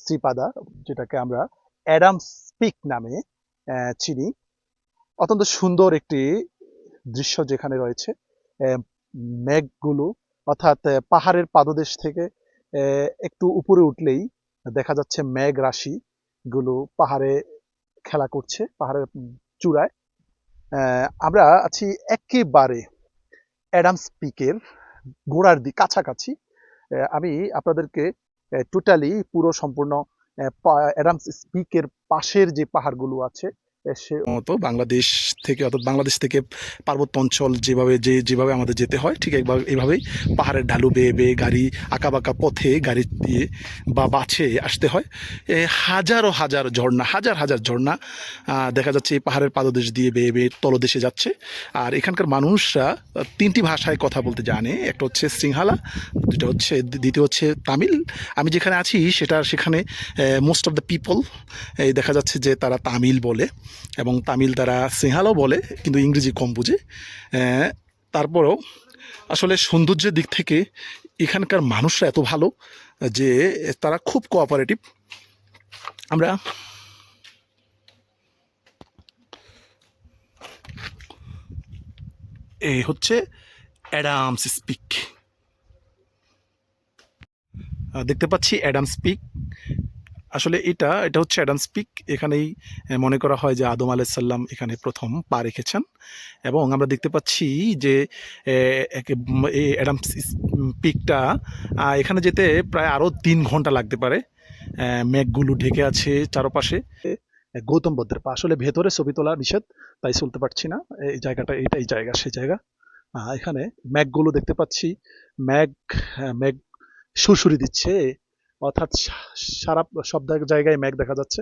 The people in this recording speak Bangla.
শ্রীপাদা, যেটাকে আমরা অ্যাডামস পিক নামে চিনি। অত্যন্ত সুন্দর একটি দৃশ্য যেখানে রয়েছে। মেঘগুলো অর্থাৎ পাহাড়ের পাদদেশ থেকে একটু উপরে উঠলেই দেখা যাচ্ছে মেঘ রাশি গুলো পাহাড়ে খেলা করছে, পাহাড়ের চূড়ায়। আমরা আছি একেবারে অ্যাডামস পিকের গোড়ার দিক কাছাকাছি। আমি আপনাদেরকে টোটালি পুরো সম্পূর্ণ অ্যাডামস পিকের পাশের যে পাহাড়গুলো আছে সে মতো বাংলাদেশ থেকে, অর্থাৎ বাংলাদেশ থেকে পার্বত্য অঞ্চল যেভাবে আমাদের যেতে হয়, ঠিক এইভাবেই পাহাড়ের ঢালু বেয়ে বেয়ে গাড়ি আঁকাবাঁকা পথে গাড়ি দিয়ে বা বাছে আসতে হয়। হাজারো হাজার ঝর্ণা, হাজার হাজার ঝর্ণা দেখা যাচ্ছে এই পাহাড়ের পাদদেশ দিয়ে বেয়ে বেয়ে তলদেশে যাচ্ছে। আর এখানকার মানুষরা তিনটি ভাষায় কথা বলতে জানে। একটা হচ্ছে সিংহালা, দ্বিতীয় হচ্ছে তামিল। আমি যেখানে আছি সেখানে মোস্ট অফ দ্য পিপল দেখা যাচ্ছে যে তারা তামিল বলে, এবং তামিল তারা সিংহালাও বলে, কিন্তু ইংরেজি কম বুঝে। তারপরেও আসলে সৌন্দর্যের দিক থেকে এখানকার মানুষরা এত ভালো যে তারা খুব কোঅপারেটিভ। আমরা এই হচ্ছে অ্যাডামস পিক, দেখতে পাচ্ছি অ্যাডামস পিক। আসলে এটা হচ্ছে অ্যাডামস পিক। এখানেই মনে করা হয় যে আদম আলাইসাল্লাম এখানে প্রথম পা রেখেছেন, এবং আমরা দেখতে পাচ্ছি যে এই অ্যাডামস পিকটা এখানে যেতে প্রায় আরও 3 ঘন্টা লাগতে পারে। মেঘগুলো ঢেকে আছে চারপাশে। গৌতম বুদ্ধের পা, আসলে ভেতরে ছবি তোলা নিষেধ, তাই চলতে পারছি না। এই জায়গাটা এটাই জায়গা, সেই জায়গা। এখানে মেঘগুলো দেখতে পাচ্ছি, মেঘ মেঘ সুরসুরি দিচ্ছে, অর্থাৎ সারা সব জায়গায় মেঘ দেখা যাচ্ছে।